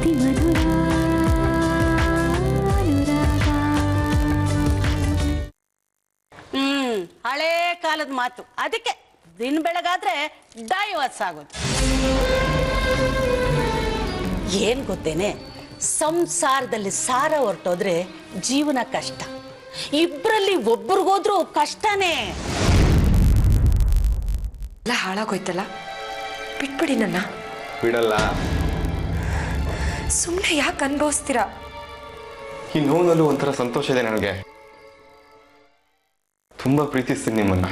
ಅತಿ ಮಧುರ ಅನುರಾಗ. ಹಳೇ ಕಾಲದ ಮಾತು, ಅದಕ್ಕೆ ದಿನ ಬೆಳಗಾದ್ರೆ ಡೈವರ್ಸ್ ಆಗೋದು. ಏನ್ ಗೊತ್ತೇನೆ, ಸಂಸಾರದಲ್ಲಿ ಸಾರ ಹೊರಟೋದ್ರೆ ಜೀವನ ಕಷ್ಟ, ಇಬ್ಬರಲ್ಲಿ ಒಬ್ಬರಿಗೋದ್ರೂ ಕಷ್ಟನೇ. ಎಲ್ಲ ಹಾಳಾಗೋಯ್ತಲ್ಲ, ಬಿಟ್ಬಿಡಿ ನನ್ನ. ಬಿಡಲ್ಲ. ಸುಮ್ಮನೆ ಯಾಕೆ ಅನುಭವಿಸ್ತೀರಾ? ಈ ನೋವಲ್ಲೂ ಒಂಥರ ಸಂತೋಷ ಇದೆ ನನಗೆ. ತುಂಬಾ ಪ್ರೀತಿಸ್ತೀನಿ ನಿಮ್ಮನ್ನ.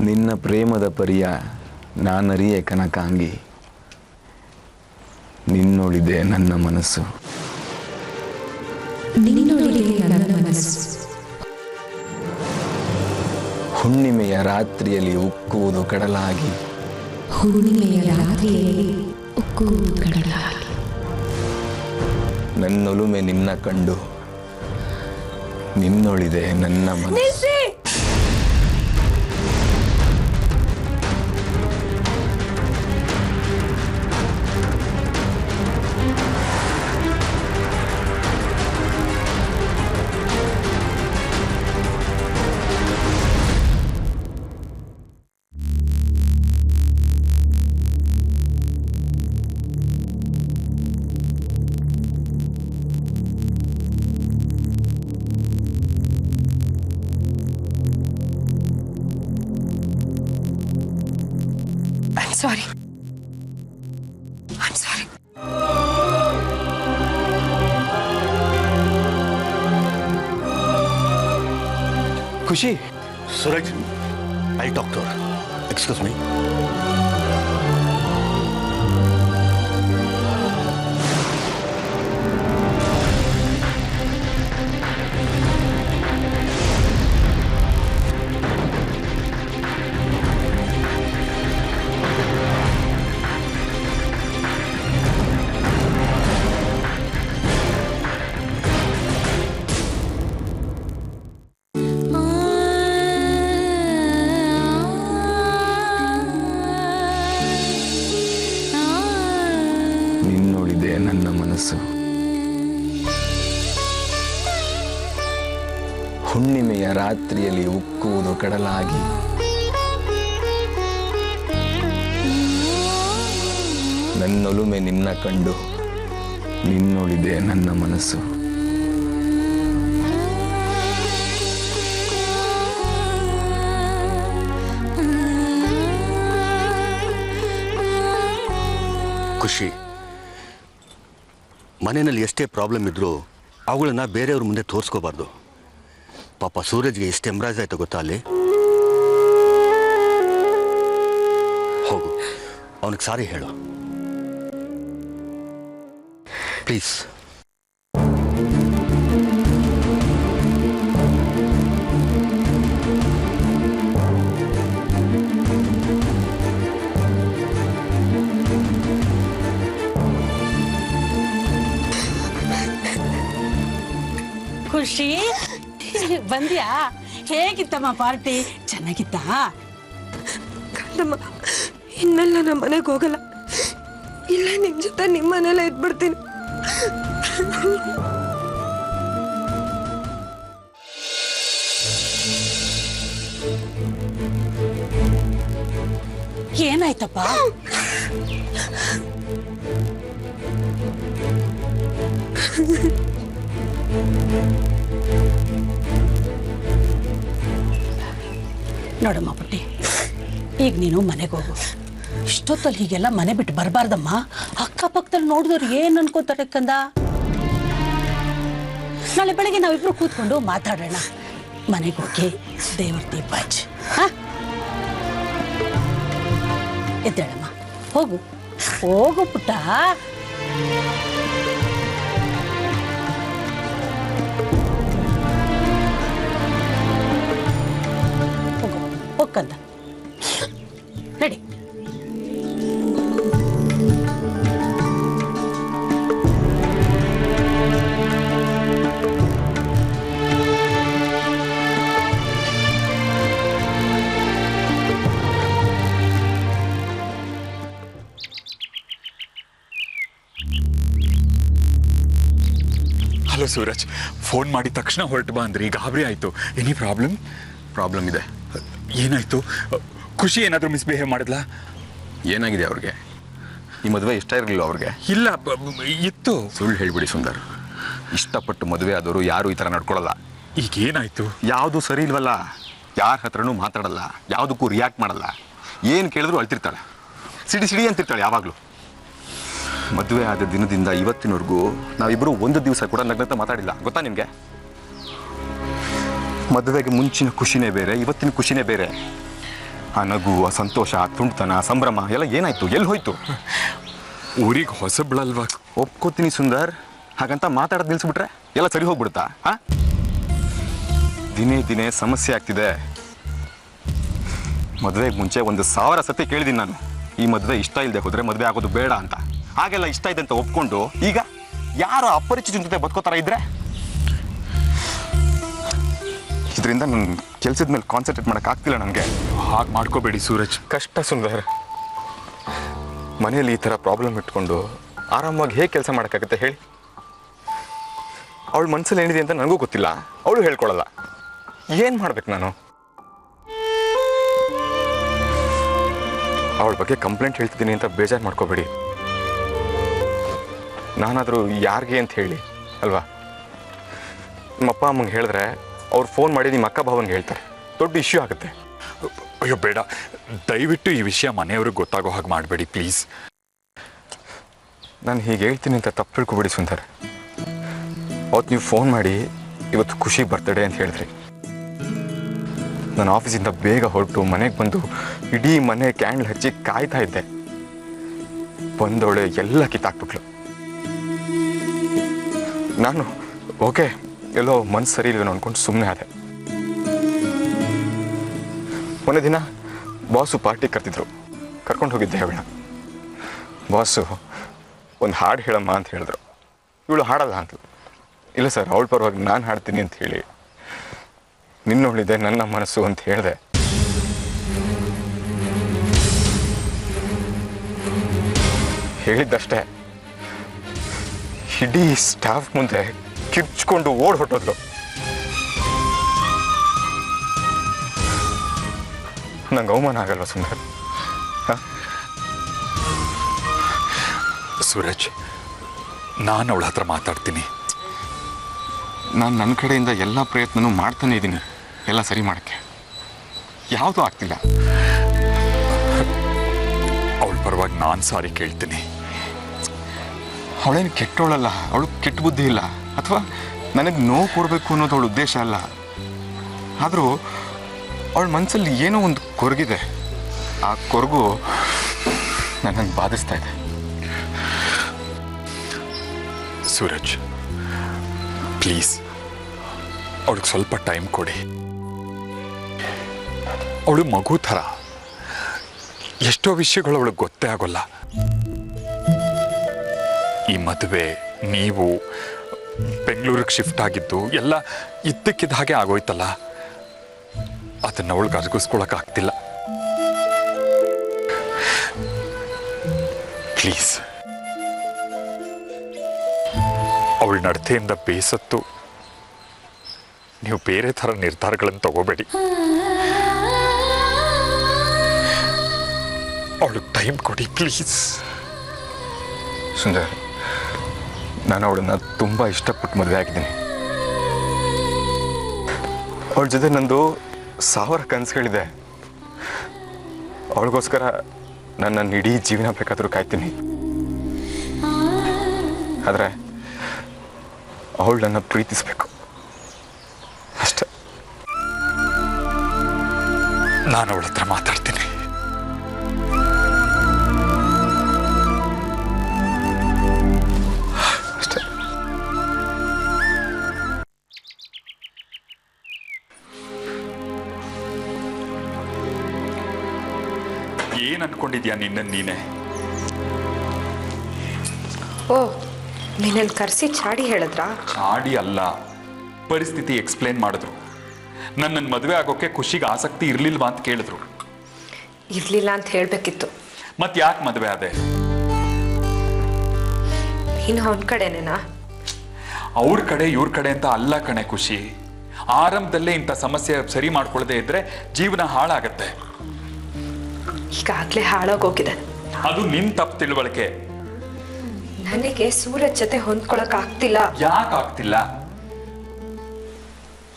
ನಿನ್ನ ಪ್ರೇಮದ ಪರಿಯ ನಾನರಿಯೆ ಕನಕಾಂಗಿ, ನಿನ್ನೊಳಿದೆ ನನ್ನ ಮನಸ್ಸು. ಹುಣ್ಣಿಮೆಯ ರಾತ್ರಿಯಲ್ಲಿ ಉಕ್ಕುವುದು ಕಡಲಾಗಿ, ಹುಣ್ಣಿಮೆಯ ರಾತ್ರಿಯಲ್ಲಿ ಉಕ್ಕುವುದು ಕಡಲಾಗಿ. ನನ್ನೊಲುಮೆ ನಿನ್ನ ಕಂಡು ನಿನ್ನೊಳಿದೆ ನನ್ನ ಮನಸ್ಸು. Sorry. I'm sorry. ಖುಷಿ. Suraj, I'll talk to her. Excuse me. ನಿನ್ನೊಳಿದೆ ನನ್ನ ಮನಸ್ಸು. ಹುಣ್ಣಿಮೆಯ ರಾತ್ರಿಯಲ್ಲಿ ಉಕ್ಕುವುದು ಕಡಲಾಗಿ, ನನ್ನೊಲುಮೆ ನಿನ್ನ ಕಂಡು ನಿನ್ನೊಳಿದೆ ನನ್ನ ಮನಸ್ಸು. ಖುಷಿ, ಮನೆಯಲ್ಲಿ ಎಷ್ಟೇ ಪ್ರಾಬ್ಲಮ್ ಇದ್ರೂ ಅವುಗಳನ್ನ ಬೇರೆಯವ್ರ ಮುಂದೆ ತೋರಿಸ್ಕೋಬಾರ್ದು. ಪಾಪ ಸೂರಜ್ಗೆ ಎಷ್ಟು ಎಂಬ್ರಾಜ್ ಆಯ್ತು ಗೊತ್ತಾ ಅಲ್ಲಿ. ಹೋಗು, ಅವನಿಗೆ ಸಾರಿ ಹೇಳು ಪ್ಲೀಸ್. ಖುಷಿ, ಬಂದ್ಯಾ? ಹೇಗಿತ್ತಮ್ಮ ಪಾರ್ಟಿ? ಚೆನ್ನಾಗಿತ್ತಾ? ಕಂದಮ್ಮ, ಇನ್ಮೇಲೆ ನಮ್ಮ ಮನೆಗೆ ಹೋಗಲ್ಲ. ಇಲ್ಲ, ನಿಮ್ ಜೊತೆ ನಿಮ್ಮ ಮನೆಯಲ್ಲ ಇದ್ಬಿಡ್ತೀನಿ. ಏನಾಯ್ತಪ್ಪ? ನೋಡಮ್ಮ ಪುಟ್ಟಿ, ಈಗ ನೀನು ಮನೆಗೆ ಹೋಗು. ಇಷ್ಟೊತ್ತಲ್ಲಿ ಹೀಗೆಲ್ಲ ಮನೆ ಬಿಟ್ಟು ಬರಬಾರ್ದಮ್ಮ. ಅಕ್ಕಪಕ್ಕದಲ್ಲಿ ನೋಡಿದವ್ರು ಏನ್ ಅನ್ಕೋತಾರೆ ಕಂದ. ನಾಳೆ ಬೆಳಗ್ಗೆ ನಾವಿಬ್ರು ಕೂತ್ಕೊಂಡು ಮಾತಾಡೋಣ. ಮನೆಗೆ ಹೋಗಿ ದೇವ್ರ ದೀಪ ಹಚ್ಚಿ. ಎದ್ದೇಳಮ್ಮ, ಹೋಗು ಹೋಗು ಪುಟ್ಟ. ಹೋಗು, ಹೋಗ್ಕಂದ ನಡಿ. ಅಯ್ಯೋ ಸೂರಜ್, ಫೋನ್ ಮಾಡಿದ ತಕ್ಷಣ ಹೊರಟು ಬಾ ಅಂದ್ರಿ, ಗಾಬರಿ ಆಯ್ತು. ಎನಿ ಪ್ರಾಬ್ಲಮ್ ಇದೆ. ಏನಾಯ್ತು? ಖುಷಿ ಏನಾದರೂ ಮಿಸ್ಬಿಹೇವ್ ಮಾಡಿದ್ಲಾ? ಏನಾಗಿದೆ ಅವ್ರಿಗೆ? ಈ ಮದುವೆ ಇಷ್ಟ ಇರಲಿಲ್ಲ ಅವ್ರಿಗೆ? ಇಲ್ಲ, ಇತ್ತು. ಸುಳ್ಳು ಹೇಳ್ಬಿಡಿ ಸುಂದರ್. ಇಷ್ಟಪಟ್ಟು ಮದುವೆ ಆದವರು ಯಾರು ಈ ಥರ ನಡ್ಕೊಳ್ಳಲ್ಲ. ಈಗ ಏನಾಯ್ತು? ಯಾವುದು ಸರಿ ಇಲ್ವಲ್ಲ. ಯಾರ ಹತ್ರನೂ ಮಾತಾಡಲ್ಲ, ಯಾವುದಕ್ಕೂ ರಿಯಾಕ್ಟ್ ಮಾಡಲ್ಲ. ಏನು ಕೇಳಿದ್ರು ಅಳ್ತಿರ್ತಾಳೆ, ಸಿಡಿ ಅಂತಿರ್ತಾಳೆ ಯಾವಾಗಲೂ. ಮದುವೆ ಆದ ದಿನದಿಂದ ಇವತ್ತಿನವರೆಗೂ ನಾವಿಬ್ಬರು ಒಂದು ದಿವಸ ಕೂಡ ನಗ್ನತ ಮಾತಾಡಿಲ್ಲ, ಗೊತ್ತಾ ನಿಮಗೆ? ಮದುವೆಗೆ ಮುಂಚಿನ ಖುಷಿನೇ ಬೇರೆ, ಇವತ್ತಿನ ಖುಷಿನೇ ಬೇರೆ. ಆ ನಗು, ಆ ಸಂತೋಷ, ಆ ತುಂಟತನ, ಸಂಭ್ರಮ ಎಲ್ಲ ಏನಾಯ್ತು? ಎಲ್ಲಿ ಹೋಯ್ತು? ಊರಿಗೆ ಹೊಸಬ್ಳಲ್ವಾ? ಒಪ್ಕೋತೀನಿ ಸುಂದರ್, ಹಾಗಂತ ಮಾತಾಡೋದು ನಿಲ್ಸ್ಬಿಟ್ರೆ ಎಲ್ಲ ಸರಿ ಹೋಗ್ಬಿಡುತ್ತಾ? ದಿನೇ ಸಮಸ್ಯೆ ಆಗ್ತಿದೆ. ಮದುವೆಗೆ ಮುಂಚೆ 1000 ಸತಿ ಕೇಳಿದ್ದೀನಿ ನಾನು, ಈ ಮದುವೆ ಇಷ್ಟ ಇಲ್ಲದೆ ಹೋದರೆ ಮದುವೆ ಆಗೋದು ಬೇಡ ಅಂತ. ಹಾಗೆಲ್ಲ ಇಷ್ಟ ಇದೆ ಅಂತ ಒಪ್ಕೊಂಡು ಈಗ ಯಾರ ಅಪರಿಚಿತ ಜೊತೆ ಬದುಕೋತಾರ ಇದ್ರೆ ಇದರಿಂದ ನನ್ನ ಕೆಲಸದ ಮೇಲೆ ಕಾನ್ಸಂಟ್ರೇಟ್ ಮಾಡೋಕ್ಕಾಗ್ತಿಲ್ಲ ನನಗೆ. ಹಾಗೆ ಮಾಡ್ಕೋಬೇಡಿ ಸೂರಜ್. ಕಷ್ಟ ಸುಂದರ್. ಮನೆಯಲ್ಲಿ ಈ ಥರ ಪ್ರಾಬ್ಲಮ್ ಇಟ್ಕೊಂಡು ಆರಾಮಾಗಿ ಹೇಗೆ ಕೆಲಸ ಮಾಡೋಕ್ಕಾಗುತ್ತೆ ಹೇಳಿ? ಅವಳ ಮನಸ್ಸಲ್ಲಿ ಏನಿದೆ ಅಂತ ನನಗೂ ಗೊತ್ತಿಲ್ಲ, ಅವಳು ಹೇಳ್ಕೊಳಲ್ಲ. ಏನು ಮಾಡ್ಬೇಕು ನಾನು? ಅವಳ ಬಗ್ಗೆ ಕಂಪ್ಲೇಂಟ್ ಹೇಳ್ತಿದ್ದೀನಿ ಅಂತ ಬೇಜಾರು ಮಾಡ್ಕೋಬೇಡಿ. ನಾನಾದರೂ ಯಾರಿಗೆ ಅಂತ ಹೇಳಿ ಅಲ್ವಾ? ನಿಮ್ಮ ಅಪ್ಪ ಅಮ್ಮಂಗೆ ಹೇಳಿದ್ರೆ ಅವ್ರು ಫೋನ್ ಮಾಡಿ ನಿಮ್ಮ ಅಕ್ಕ ಭಾವನಿಗೆ ಹೇಳ್ತಾರೆ, ದೊಡ್ಡ ಇಶ್ಯೂ ಆಗುತ್ತೆ. ಅಯ್ಯೋ ಬೇಡ, ದಯವಿಟ್ಟು ಈ ವಿಷಯ ಮನೆಯವ್ರಿಗೆ ಗೊತ್ತಾಗೋ ಹಾಗೆ ಮಾಡಬೇಡಿ ಪ್ಲೀಸ್. ನಾನು ಹೀಗೆ ಹೇಳ್ತೀನಿ ಅಂತ ತಪ್ಪು ತಿಳ್ಕೊಬೇಡಿ ಸುಂದರ್. ಅವತ್ತು ನೀವು ಫೋನ್ ಮಾಡಿ ಇವತ್ತು ಖುಷಿ ಬರ್ತಡೇ ಅಂತ ಹೇಳಿದ್ರಿ. ನಾನು ಆಫೀಸಿಂದ ಬೇಗ ಹೊರಟು ಮನೆಗೆ ಬಂದು ಇಡೀ ಮನೆ ಕ್ಯಾಂಡಲ್ ಹಚ್ಚಿ ಕಾಯ್ತಾ ಇದ್ದೆ. ಬಂದವಳೆ ಎಲ್ಲ ಕಿತ್ತಾಕ್ಬಿಟ್ಲು. ನಾನು ಓಕೆ, ಎಲ್ಲೋ ಮನಸ್ಸು ಸರಿ ಇಲ್ವೇನೋ ಅಂದ್ಕೊಂಡು ಸುಮ್ಮನೆ ಆದೆ. ಮೊನ್ನೆ ದಿನ ಬಾಸು ಪಾರ್ಟಿ ಕರೆದಿದ್ರು, ಕರ್ಕೊಂಡು ಹೋಗಿದ್ದೆ ಅವಳನ್ನ. ಬಾಸು ಒಂದು ಹಾಡು ಹೇಳಮ್ಮ ಅಂತ ಹೇಳಿದ್ರು. ಇವಳು ಹಾಡಲ್ಲ ಅಂತಳು. ಇಲ್ಲ ಸರ್, ಅವಳ ಪರವಾಗಿ ನಾನು ಹಾಡ್ತೀನಿ ಅಂತ ಹೇಳಿ ನಿನ್ನೊಳಿದೆ ನನ್ನ ಮನಸ್ಸು ಅಂತ ಹೇಳಿದೆ. ಹೇಳಿದ್ದಷ್ಟೇ, ಇಡೀ ಸ್ಟಾಫ್ ಮುಂದೆ ಕಿರ್ಚ್ಕೊಂಡು ಓಡ್ ಹೊಟ್ಟೋದ್ರು. ನಂಗೆ ಅವಮಾನ ಆಗಲ್ವಾ ಸುಂದರ್? ಸೂರಜ್, ನಾನು ಅವಳ ಹತ್ರ ಮಾತಾಡ್ತೀನಿ. ನಾನು ನನ್ನ ಕಡೆಯಿಂದ ಎಲ್ಲ ಪ್ರಯತ್ನನೂ ಮಾಡ್ತಾನೆ ಇದ್ದೀನಿ ಎಲ್ಲ ಸರಿ ಮಾಡೋಕ್ಕೆ. ಯಾವುದೂ ಆಗ್ತಿಲ್ಲ. ಅವಳ ಪರವಾಗಿ ನಾನು ಸಾರಿ ಕೇಳ್ತೀನಿ. ಅವಳೇನು ಕೆಟ್ಟವಳಲ್ಲ, ಅವಳು ಕೆಟ್ಟ ಬುದ್ಧಿ ಇಲ್ಲ, ಅಥವಾ ನನಗೆ ನೋವು ಕೊಡಬೇಕು ಅನ್ನೋದು ಅವಳ ಉದ್ದೇಶ ಅಲ್ಲ. ಆದರೂ ಅವಳ ಮನಸ್ಸಲ್ಲಿ ಏನೋ ಒಂದು ಕೊರಗಿದೆ. ಆ ಕೊರಗು ನನ್ನನ್ನು ಬಾಧಿಸ್ತಾ ಇದೆ. ಸೂರಜ್ ಪ್ಲೀಸ್, ಅವಳಿಗೆ ಸ್ವಲ್ಪ ಟೈಮ್ ಕೊಡಿ. ಅವಳು ಮಗು ಥರ, ಎಷ್ಟೋ ವಿಷಯಗಳು ಅವಳಿಗೆ ಗೊತ್ತೇ ಆಗೋಲ್ಲ. ಈ ಮದುವೆ, ನೀವು ಬೆಂಗಳೂರಿಗೆ ಶಿಫ್ಟ್ ಆಗಿದ್ದು ಎಲ್ಲ ಇದ್ದಕ್ಕಿದ್ದ ಹಾಗೆ ಆಗೋಯ್ತಲ್ಲ, ಅದನ್ನು ಅವಳಿಗೆ ಅರ್ಗಿಸ್ಕೊಳಕ್ಕಾಗ್ತಿಲ್ಲ. ಪ್ಲೀಸ್, ಅವಳ ನಡತೆಯಿಂದ ಬೇಸತ್ತು ನೀವು ಬೇರೆ ಥರ ನಿರ್ಧಾರಗಳನ್ನು ತಗೋಬೇಡಿ. ಅವಳಿಗೆ ಟೈಮ್ ಕೊಡಿ ಪ್ಲೀಸ್. ಸುಂದರ್, ನಾನು ಅವಳನ್ನು ತುಂಬ ಇಷ್ಟಪಟ್ಟು ಮದುವೆ ಆಗಿದ್ದೀನಿ. ಅವಳ ಜೊತೆ ನಂದು 1000 ಕನಸುಗಳಿದೆ. ಅವಳಿಗೋಸ್ಕರ ನನ್ನ ಇಡೀ ಜೀವನ ಬೇಕಾದರೂ ಕಾಯ್ತೀನಿ. ಆದರೆ ಅವಳು ನನ್ನ ಪ್ರೀತಿಸಬೇಕು ಅಷ್ಟೇ. ನಾನು ಅವಳ ಹತ್ರ ಮಾತಾಡ್ತೀನಿ. ಅಷ್ಟೇ. ಏನ್ ಅನ್ಕೊಂಡಿದ್ಯಾ ನಿನ್ನನ್ನು ನೀನೆ? ಓ, ನಿನ್ನನ್ನು ಕರೆಸಿ ಚಾಡಿ ಹೇಳಿದ್ರಾ? ಚಾಡಿ ಅಲ್ಲ, ಪರಿಸ್ಥಿತಿ ಎಕ್ಸ್ಪ್ಲೇನ್ ಮಾಡಿದ್ರು. ನನ್ನನ್ನು ಮದುವೆ ಆಗೋಕೆ ಖುಷಿಗೆ ಆಸಕ್ತಿ ಇರಲಿಲ್ವಾ ಅಂತ ಕೇಳಿದ್ರು. ಇರಲಿಲ್ಲ ಅಂತ ಹೇಳಬೇಕಿತ್ತು. ಮತ್ತೆ ಯಾಕೆ ಮದುವೆ ಆದೆ? ನೀನು ಅವನ ಕಡೆನೇನಾ? ಅವ್ರ ಕಡೆ ಇವ್ರ ಕಡೆ ಅಂತ ಅಲ್ಲ ಕಣೆ ಖುಷಿ. ಆರಂಭದಲ್ಲೇ ಇಂಥ ಸಮಸ್ಯೆ ಸರಿ ಮಾಡ್ಕೊಳ್ಳದೆ ಇದ್ರೆ ಜೀವನ ಹಾಳಾಗತ್ತೆ. ಈಗಾಗ್ಲೇ ಹಾಳಾಗೋಗಿದೆ. ಅದು ನಿನ್ ತಪ್ಪು ತಿಳುವಳಿಕೆ. ನನಗೆ ಸೂರಜ್ ಜೊತೆ ಹೊಂದ್ಕೊಳಕ್ ಆಗ್ತಿಲ್ಲ. ಯಾಕೆ ಆಗ್ತಿಲ್ಲ?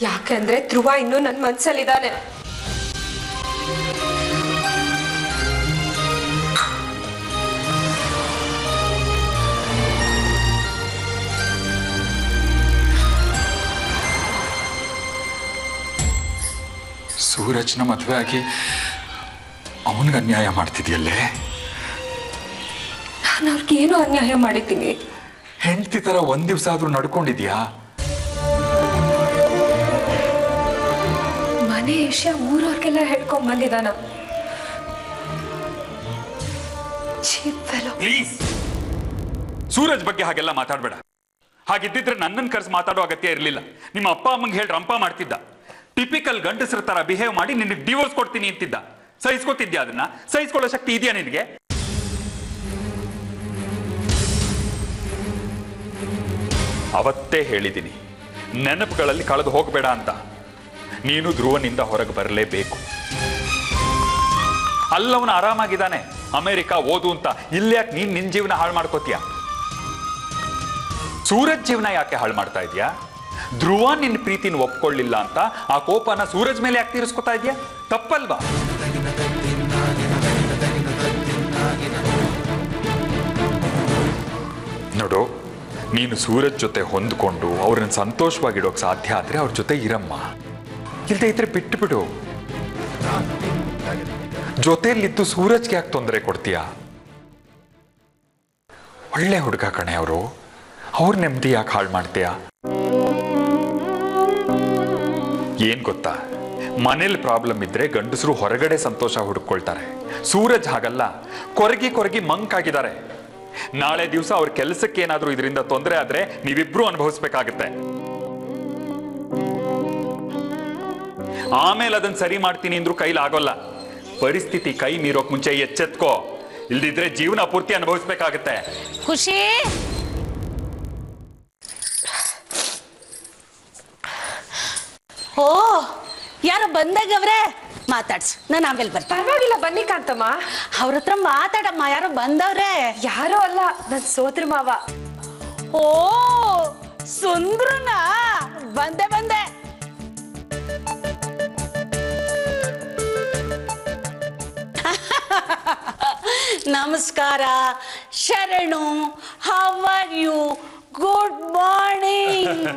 ಯಾಕಂದ್ರೆ ಧ್ರುವ ಇನ್ನೂ ನನ್ನ ಮನ್ಸಲ್ಲಿದ್ದಾನೆ. ಸೂರಜ್ನ ಮದುವೆ ಆಗಿ ಅವನಿಗೆ ಅನ್ಯಾಯ ಮಾಡ್ತಿದ್ಯಲ್ಲೇ? ನಾನು ಅವ್ರಿಗೇನು ಅನ್ಯಾಯ ಮಾಡಿದ್ದೀನಿ? ಹೆಂಡತಿ ತರ ಒಂದ್ ದಿವ್ಸ ಆದ್ರೂ ನಡ್ಕೊಂಡಿದ್ಯಾ? ಮನೆ ವಿಷಯ ಊರವ್ರಿಗೆಲ್ಲ ಹೇಳ್ಕೊಂಡ್ ಬಂದಿದ್ದಾನ. ಪ್ಲೀಸ್, ಸೂರಜ್ ಬಗ್ಗೆ ಹಾಗೆಲ್ಲ ಮಾತಾಡ್ಬೇಡ. ಹಾಗಿದ್ದಿದ್ರೆ ನನ್ನನ್ನು ಕರೆಸಿ ಮಾತಾಡೋ ಅಗತ್ಯ ಇರಲಿಲ್ಲ. ನಿಮ್ಮ ಅಪ್ಪ ಅಮ್ಮಂಗೆ ಹೇಳಿ ರಂಪ ಮಾಡ್ತಿದ್ದ. ಟಿಪಿಕಲ್ ಗಂಡಸರ ತರ ಬಿಹೇವ್ ಮಾಡಿ ನಿನಗೆ ಡಿವೋರ್ಸ್ ಕೊಡ್ತೀನಿ ಅಂತಿದ್ದ. ಸಹಿಸ್ಕೊತಿದ್ಯಾ? ಅದನ್ನ ಸಹಿಸ್ಕೊಳ್ಳೋ ಶಕ್ತಿ ಇದೆಯಾ ನಿನಗೆ? ಅವತ್ತೇ ಹೇಳಿದ್ದೀನಿ, ನೆನಪುಗಳಲ್ಲಿ ಕಳೆದು ಹೋಗಬೇಡ ಅಂತ. ನೀನು ಧ್ರುವನಿಂದ ಹೊರಗೆ ಬರಲೇಬೇಕು. ಅಲ್ಲವನು ಆರಾಮಾಗಿದ್ದಾನೆ, ಅಮೆರಿಕ ಓದು ಅಂತ. ಇಲ್ಯಾಕೆ ನೀನ್ ನಿನ್ ಜೀವನ ಹಾಳು ಮಾಡ್ಕೋತೀಯ? ಸೂರಜ್ ಜೀವನ ಯಾಕೆ ಹಾಳು ಮಾಡ್ತಾ ಇದೀಯಾ? ಧ್ರುವ ನಿನ್ನ ಪ್ರೀತಿನ ಒಪ್ಕೊಳ್ಳಿಲ್ಲ ಅಂತ ಆ ಕೋಪನ ಸೂರಜ್ ಮೇಲೆ ಯಾಕೆ ತೀರಿಸ್ಕೊತಾ ಇದೆಯಾ? ತಪ್ಪಲ್ವಾ? ನೋಡು, ನೀನು ಸೂರಜ್ ಜೊತೆ ಹೊಂದ್ಕೊಂಡು ಅವ್ರನ್ನ ಸಂತೋಷವಾಗಿಡೋಕೆ ಸಾಧ್ಯ ಆದ್ರೆ ಅವ್ರ ಜೊತೆ ಇರಮ್ಮ. ಇಲ್ಲದೆ ಇದ್ರೆ ಬಿಟ್ಟು ಬಿಡು. ಜೊತೆಯಲ್ಲಿದ್ದು ಸೂರಜ್ಗೆ ಯಾಕೆ ತೊಂದರೆ ಕೊಡ್ತೀಯಾ? ಒಳ್ಳೆ ಹುಡುಗ ಕಣೆ ಅವರು. ಅವ್ರ ನೆಮ್ಮದಿ ಯಾಕೆ ಹಾಳು ಮಾಡ್ತೀಯಾ? ಏನ್ ಗೊತ್ತಾ, ಮನೇಲಿ ಪ್ರಾಬ್ಲಮ್ ಇದ್ರೆ ಗಂಡಸರು ಹೊರಗಡೆ ಸಂತೋಷ ಹುಡುಕೊಳ್ತಾರೆ. ಸೂರಜ್ ಹಾಗಲ್ಲ, ಕೊರಗಿ ಮಂಕಾಗಿದ್ದಾರೆ. ನಾಳೆ ದಿವಸ ಅವ್ರ ಕೆಲಸಕ್ಕೆ ಏನಾದ್ರೂ ಇದರಿಂದ ತೊಂದರೆ ಆದ್ರೆ ನೀವಿಬ್ರು ಅನುಭವಿಸ್ಬೇಕಾಗತ್ತೆ. ಆಮೇಲೆ ಅದನ್ನ ಸರಿ ಮಾಡ್ತೀನಿ ಅಂದ್ರೂ ಕೈಲಾಗೋಲ್ಲ. ಪರಿಸ್ಥಿತಿ ಕೈ ಮೀರೋಕ್ ಮುಂಚೆ ಎಚ್ಚೆತ್ಕೋ, ಇಲ್ದಿದ್ರೆ ಜೀವನ ಪೂರ್ತಿ ಅನುಭವಿಸ್ಬೇಕಾಗತ್ತೆ. ಖುಷಿ, ಓ ಯಾರೋ ಬಂದಾಗವ್ರೆ, ಮಾತಾಡ್ಸು, ನಾನು ಆಮೇಲೆ ಬರ್ತೀನಿ. ಪರವಾಗಿಲ್ಲ, ಬನ್ನಿ ಕಾಂತಮ್ಮ. ಅವ್ರ ಹತ್ರ ಮಾತಾಡಮ್ಮ, ಯಾರೋ ಬಂದವ್ರೆ. ಯಾರೋ ಅಲ್ಲ, ನನ್ ಸೋದ್ರ ಮಾವ. ಓ ಸುಂದ್ರನಾ? ಬಂದೆ. ನಮಸ್ಕಾರ, ಶರಣು, how are you? Good morning.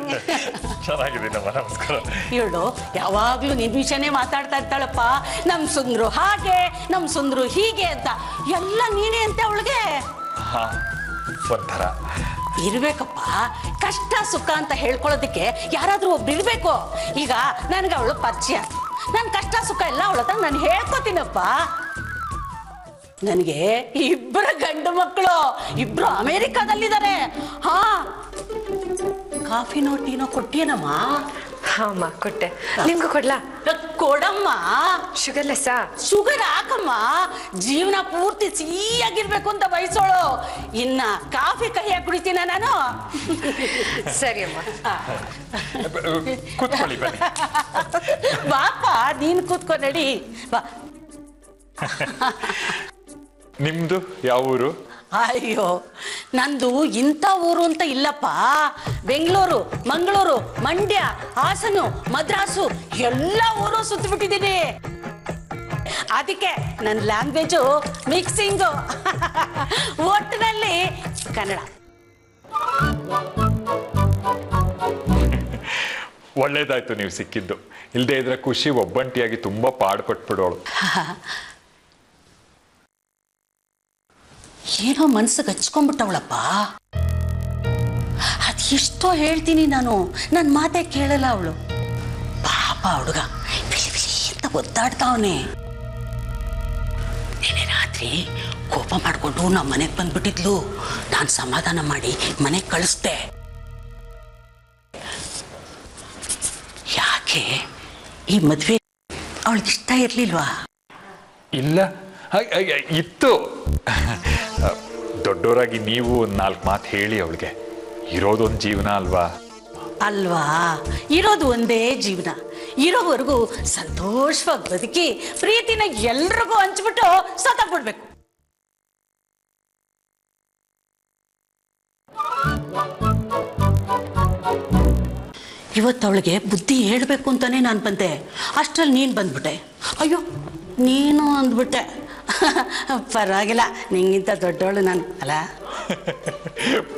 ಚೆನ್ನಾಗಿದ್ದೀನಮ್ಮ, ನಮಸ್ಕಾರ. ಇವಳು ಯಾವಾಗ್ಲೂ ನಿನ್ ವಿಷಯನೇ ಮಾತಾಡ್ತಾ ಇರ್ತಾಳಪ್ಪ. ನಮ್ ಸುಂದ್ರು ಹಾಗೆ, ನಮ್ ಸುಂದ್ರು ಹೀಗೆ ಅಂತ ಎಲ್ಲ ನೀನೇ ಅಂತ ಅವಳಿಗೆ. ಒಂಥರ ಇರ್ಬೇಕಪ್ಪ, ಕಷ್ಟ ಸುಖ ಅಂತ ಹೇಳ್ಕೊಳ್ಳೋದಕ್ಕೆ ಯಾರಾದ್ರೂ ಒಬ್ರು ಇರ್ಬೇಕು. ಈಗ ನನ್ಗೆ ಅವಳು ಪರಿಚಯ, ನನ್ ಕಷ್ಟ ಸುಖ ಎಲ್ಲ ಅವಳ ಹತ್ರ ನಾನು ಹೇಳ್ಕೊತೀನಪ್ಪ. ನನಗೆ ಇಬ್ಬರು ಗಂಡು ಮಕ್ಕಳು, ಇಬ್ರು ಅಮೆರಿಕಾದಲ್ಲಿದ್ದಾರೆ. ಹಾ, ಕಾಫಿನೋ ಟೀನೋ ಕೊಟ್ಟಿಯೇನಮ್ಮ? ಅಮ್ಮ ಕೊಟ್ಟೆ. ನಿಮ್ಗೂ ಕೊಡ್ಲಾ? ಕೊಡಮ್ಮ. ಶುಗರ್ಲೆಸ್ಸಾ? ಶುಗರ್ ಹಾಕಮ್ಮ, ಜೀವನ ಪೂರ್ತಿ ಸಿಹಿಯಾಗಿರ್ಬೇಕು ಅಂತ ಬಯಸೋಳು. ಇನ್ನ ಕಾಫಿ ಕೈಯಾಗಿ ಕುಡಿತೀನ ನಾನು. ಸರಿ ಅಮ್ಮ. ಕೂತ್ಕೊಳ್ಳಿ, ಬನ್ನಿ. ಬಾಪ, ನೀನ್ ಕೂತ್ಕೊ, ನಡಿ ಬಾ. ನಿಮ್ದು ಯಾವ ಊರು? ಅಯ್ಯೋ, ನಂದು ಇಂಥ ಊರು ಅಂತ ಇಲ್ಲಪ್ಪ. ಬೆಂಗಳೂರು, ಮಂಗಳೂರು, ಮಂಡ್ಯ, ಹಾಸನು, ಮದ್ರಾಸು ಎಲ್ಲ ಊರು ಸುತ್ತಬಿಟ್ಟಿದ್ದೀನಿ. ಅದಕ್ಕೆ ನನ್ನ ಲ್ಯಾಂಗ್ವೇಜು ಮಿಕ್ಸಿಂಗು. ಒಟ್ಟಿನಲ್ಲಿ ಕನ್ನಡ. ಒಳ್ಳೇದಾಯ್ತು ನೀವು ಸಿಕ್ಕಿದ್ದು. ಇಲ್ಲದೆ ಇದ್ರೆ ಖುಷಿ ಒಬ್ಬಂಟಿಯಾಗಿ ತುಂಬಾ ಪಾಡ್ಪಟ್ಬಿಡೋಳು. ಏನೋ ಮನ್ಸಿಗೆ ಹಚ್ಕೊಂಡ್ಬಿಟ್ಟವಳಪ್ಪ. ಅದೆಷ್ಟೋ ಹೇಳ್ತೀನಿ ನಾನು, ನನ್ನ ಮಾತೇ ಕೇಳಲ್ಲ ಅವಳು. ಪಾಪ ಹುಡುಗ ಬಿಲಿ ಬಿಲಿ ಅಂತ ಒದ್ದಾಡ್ತಾವನೆ. ನೆನೆ ರಾತ್ರಿ ಕೋಪ ಮಾಡಿಕೊಂಡು ನಮ್ಮ ಮನೆಗೆ ಬಂದ್ಬಿಟ್ಟಿದ್ಲು. ನಾನು ಸಮಾಧಾನ ಮಾಡಿ ಮನೆಗೆ ಕಳಿಸ್ದೆ. ಯಾಕೆ ಈ ಮದುವೆ ಅವಳಿಗಿಷ್ಟ ಇರಲಿಲ್ವಾ? ಇಲ್ಲ, ಇತ್ತು. ದೊಡ್ಡವರಾಗಿ ನೀವು ಒಂದು 4 ಮಾತು ಹೇಳಿ ಅವಳಿಗೆ. ಇರೋದೊಂದು ಜೀವನ ಅಲ್ವಾ? ಅಲ್ವಾ? ಇರೋದು ಒಂದೇ ಜೀವನ, ಇರೋವರೆಗೂ ಸಂತೋಷವಾಗಿ ಬದುಕಿ ಪ್ರೀತಿನ ಎಲ್ರಿಗೂ ಹಂಚ್ಬಿಟ್ಟು ಸತ್ತಾಗ್ಬಿಡ್ಬೇಕು. ಇವತ್ತವಳಿಗೆ ಬುದ್ಧಿ ಹೇಳ್ಬೇಕು ಅಂತಾನೆ ನಾನು ಬಂದೆ, ಅಷ್ಟರಲ್ಲಿ ನೀನು ಬಂದ್ಬಿಟ್ಟೆ. ಅಯ್ಯೋ ನೀನು ಅಂದ್ಬಿಟ್ಟೆ. ಪರವಾಗಿಲ್ಲ, ನಿಂಗಿಂತ ದೊಡ್ಡವಳು ನಾನು ಅಲ್ಲ.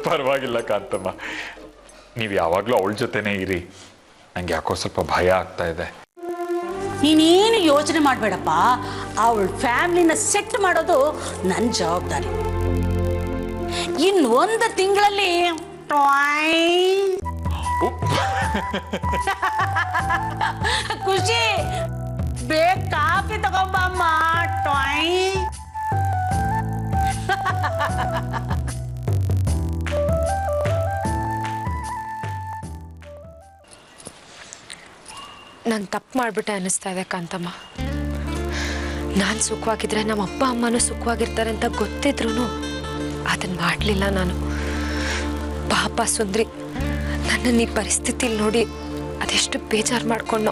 ಪರವಾಗಿಲ್ಲ ಕಾಂತಮ್ಮ, ನೀವು ಯಾವಾಗಲೂ ಅವಳ ಜೊತೆನೇ ಇರಿ. ನಂಗೆ ಯಾಕೋ ಸ್ವಲ್ಪ ಭಯ ಆಗ್ತಾ ಇದೆ. ನೀನೇನು ಯೋಚನೆ ಮಾಡಬೇಡಪ್ಪ, ಅವಳ ಫ್ಯಾಮಿಲಿನ ಸೆಟ್ ಮಾಡೋದು ನನ್ನ ಜವಾಬ್ದಾರಿ. ಇನ್ನೊಂದು ತಿಂಗಳಲ್ಲಿ ಖುಷಿ ಬೇಗ ಕಾಫಿ ತಗೊಂಬಮ್ಮ. ನಾನು ತಪ್ಪು ಮಾಡಿಬಿಟ್ಟೆ ಅನ್ನಿಸ್ತಾ ಇದೆ ಕಾಂತಮ್ಮ. ನಾನು ಸುಖವಾಗಿದ್ರೆ ನಮ್ಮ ಅಪ್ಪ ಅಮ್ಮನೂ ಸುಖವಾಗಿರ್ತಾರೆ ಅಂತ ಗೊತ್ತಿದ್ರು ಅದನ್ನು ಮಾಡಲಿಲ್ಲ ನಾನು. ಪಾಪ ಸುಂದ್ರಿ ನನ್ನನ್ನು ಈ ಪರಿಸ್ಥಿತಿಲಿ ನೋಡಿ ಅದೆಷ್ಟು ಬೇಜಾರು ಮಾಡ್ಕೊಂಡು.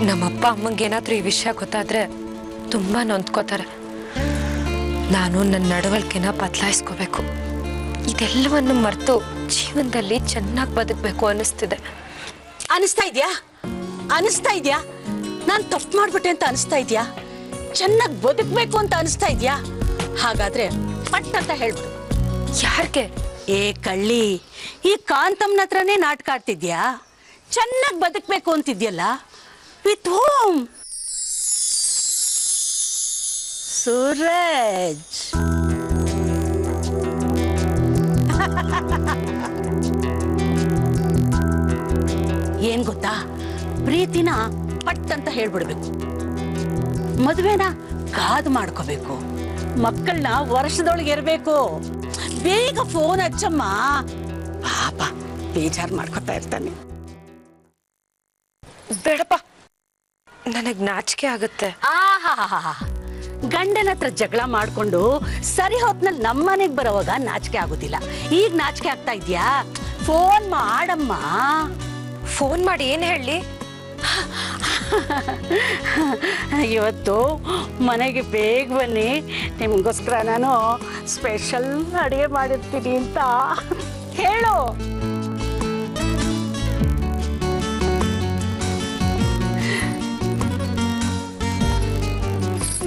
ನಮ್ಮಪ್ಪ ಅಮ್ಮಂಗೆ ಏನಾದರೂ ಈ ವಿಷಯ ಗೊತ್ತಾದರೆ ತುಂಬ ನೊಂದ್ಕೋತಾರೆ. ನಾನು ನನ್ನ ನಡವಳಿಕೆನ ಬದಲಾಯಿಸ್ಕೋಬೇಕು. ಇದೆಲ್ಲವನ್ನು ಮರೆತು ಜೀವನದಲ್ಲಿ ಚೆನ್ನಾಗಿ ಬದುಕಬೇಕು ಅನ್ನಿಸ್ತಿದೆ. ಅನಿಸ್ತಾ ಇದೆಯಾ ನಾನು ತಪ್ಪು ಮಾಡ್ಬಿಟ್ಟೆ ಅಂತ ಅನಿಸ್ತಾ ಇದೆಯಾ? ಚೆನ್ನಾಗಿ ಬದುಕಬೇಕು ಅಂತ ಅನಿಸ್ತಾ ಇದೆಯಾ? ಹಾಗಾದ್ರೆ ಪಟ್ ಅಂತ ಹೇಳ್ಬಿಡು. ಯಾರಿಗೆ? ಏ ಕಳ್ಳಿ, ಈ ಕಾಂತಮ್ಮನ ಹತ್ರನೇ ನಾಟಕ ಆಡ್ತಿದ್ಯಾ? ಚೆನ್ನಾಗಿ ಬದುಕಬೇಕು ಅಂತಿದ್ಯಲ್ಲ, ವಿತ್ ಹೋಮ್ ಸೂರಜ್. ಏನ್ ಗೊತ್ತಾ, ಪ್ರೀತಿನ ಪಟ್ ಅಂತ ಹೇಳ್ಬಿಡ್ಬೇಕು, ಮದುವೆನ ಕಾದು ಮಾಡ್ಕೋಬೇಕು, ಮಕ್ಕಳನ್ನ ವರ್ಷದೊಳಗೆ ಇರಬೇಕು. ಬೇಗ ಫೋನ್ ಹಚ್ಚಮ್ಮ, ಪಾಪ ಬೇಜಾರು ಮಾಡ್ಕೊತಾ ಇರ್ತಾನೆ. ಬೇಡಪ್ಪ, ನನಗೆ ನಾಚಿಕೆ ಆಗುತ್ತೆ. ಆಹಾ, ಗಂಡನ ಹತ್ರ ಜಗಳ ಮಾಡ್ಕೊಂಡು ಸರಿ ಹೊತ್ನಲ್ಲಿ ನಮ್ಮನೆಗೆ ಬರೋವಾಗ ನಾಚಿಕೆ ಆಗೋದಿಲ್ಲ. ಈಗ ನಾಚಿಕೆ ಆಗ್ತಾ ಇದ್ಯಾ? ಫೋನ್ ಮಾಡಮ್ಮ. ಫೋನ್ ಮಾಡಿ ಏನು ಹೇಳಿ? ಇವತ್ತು ಮನೆಗೆ ಬೇಗ ಬನ್ನಿ, ನಿಮಗೋಸ್ಕರ ನಾನು ಸ್ಪೆಷಲ್ ಅಡುಗೆ ಮಾಡಿರ್ತೀನಿ ಅಂತ ಹೇಳು.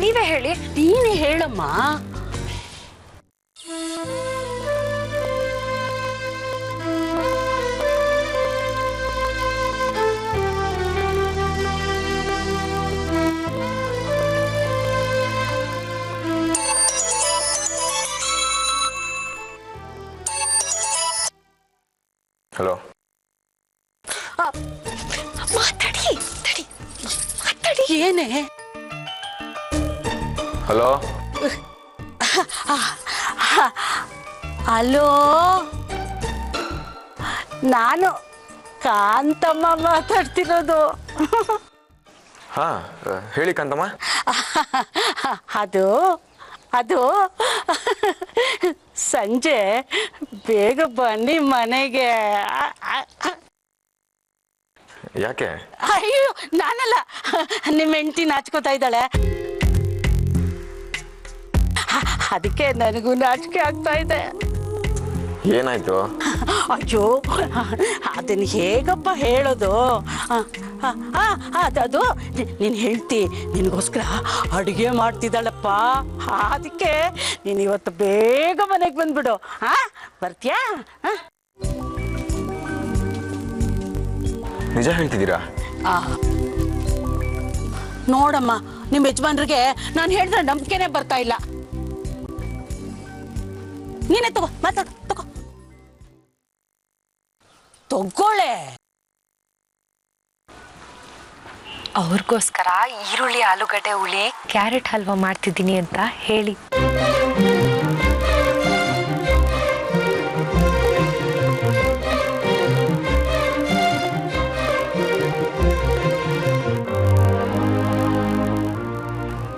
ನೀವೇ ಹೇಳಿ. ನೀನೇ ಹೇಳಮ್ಮ. ಹಲೋ. ಮಾತಾಡಿ ಮಾತಾಡಿ. ಏನೇ? ಹಲೋ. ಹಲೋ, ನಾನು ಕಾಂತಮ್ಮ ಮಾತಾಡ್ತಿರೋದು. ಹಾ, ಹೇಳಿ ಕಾಂತಮ್ಮ. ಅದು ಸಂಜೆ ಬೇಗ ಬನ್ನಿ ಮನೆಗೆ. ಯಾಕೆ? ಅಯ್ಯೋ ನಾನಲ್ಲ, ನಿಮ್ಮ ಹೆಂಡತಿ ನಾಚ್ಕೋತಾ ಇದ್ದಾಳೆ, ಅದಕ್ಕೆ ನನಗೂ ನಾಚಿಕೆ ಆಗ್ತಾ ಇದೆ. ಏನಾಯ್ತು? ಅಯ್ಯೋ ಅದನ್ನ ಹೇಗಪ್ಪ ಹೇಳೋದು? ಅದು ನೀನು ಹೇಳ್ತಿ ನಿನಗೋಸ್ಕರ ಅಡುಗೆ ಮಾಡ್ತಿದ್ದಾಳಪ್ಪ, ಅದಕ್ಕೆ ನೀನು ಇವತ್ತು ಬೇಗ ಮನೆಗೆ ಬಂದ್ಬಿಡು. ಬರ್ತೀಯಾ? ನಿಜ ಹೇಳ್ತಿದ್ದೀರಾ? ನೋಡಮ್ಮ, ನಿಮ್ಮ ಯಜಮಾನ್ರಿಗೆ ನಾನು ಹೇಳಿದ್ರೆ ನಂಬಿಕೆನೇ ಬರ್ತಾ ಇಲ್ಲ. ನೀನೇ ತಗೋ, ಮಾತಾಡು, ತಗೊಳ್ಳೆ. ಅವ್ರಿಗೋಸ್ಕರ ಈರುಳ್ಳಿ, ಆಲೂಗಡ್ಡೆ ಹುಳಿ, ಕ್ಯಾರೆಟ್ ಹಲ್ವಾ ಮಾಡ್ತಿದ್ದೀನಿ ಅಂತ ಹೇಳಿ.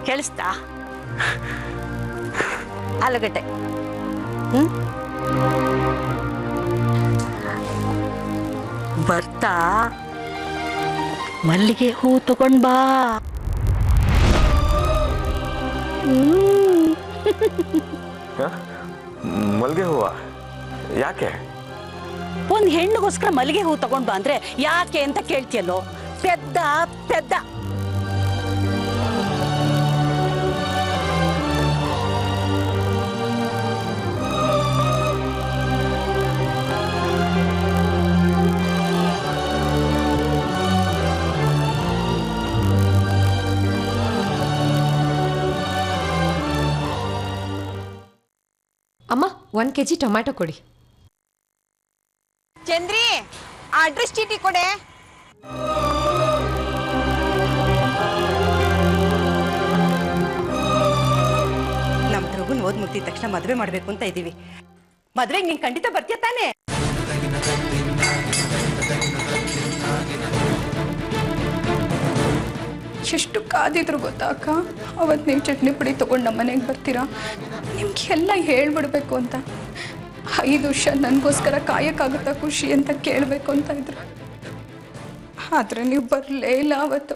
ಕೇಳಿಸ್ತಾ? ಆಲೂಗಡ್ಡೆ ಬರ್ತಾ ಮಲ್ಲಿಗೆ ಹೂ ತಗೊಂಡ್ ಬಾ. ಮಲ್ಲಿಗೆ ಹೂವ ಯಾಕೆ? ಒಂದ್ ಹೆಣ್ಣಿಗೋಸ್ಕರ ಮಲ್ಲಿಗೆ ಹೂ ತಗೊಂಡ್ ಬಾ ಅಂದ್ರೆ ಯಾಕೆ ಅಂತ ಕೇಳ್ತಿಯಲ್ಲೋ? ಪೆದ್ದ ಪೆದ್ದ. ಅಮ್ಮ 1 kg ಟೊಮ್ಯಾಟೊ ಕೊಡಿ. ಚಂದ್ರಿ ಅಡ್ರೆಸ್ ಚೀಟಿ ಕೊಡೆ. ನಮ್ ರಘುನ್ ಓದ್ ಮುಗ್ದಿದ ತಕ್ಷಣ ಮದ್ವೆ ಮಾಡ್ಬೇಕು ಅಂತ ಇದೀವಿ. ಮದ್ವೆಗೆ ನೀನ್ ಖಂಡಿತ ಬರ್ತೀಯ ತಾನೆ? ಎಷ್ಟು ಕಾದಿದ್ರು ಗೊತ್ತಾ ಅಕ್ಕ? ಅವತ್ತು ನೀವು ಚಟ್ನಿ ಪುಡಿ ತೊಗೊಂಡು ನಮ್ಮ ಮನೆಗೆ ಬರ್ತೀರಾ, ನಿಮ್ಗೆಲ್ಲ ಹೇಳ್ಬಿಡ್ಬೇಕು ಅಂತ. 5 ವರ್ಷ ನನಗೋಸ್ಕರ ಕಾಯಕ್ಕಾಗುತ್ತಾ ಖುಷಿ ಅಂತ ಕೇಳಬೇಕು ಅಂತ ಇದ್ರು. ಆದರೆ ನೀವು ಬರಲೇ ಇಲ್ಲ ಅವತ್ತು.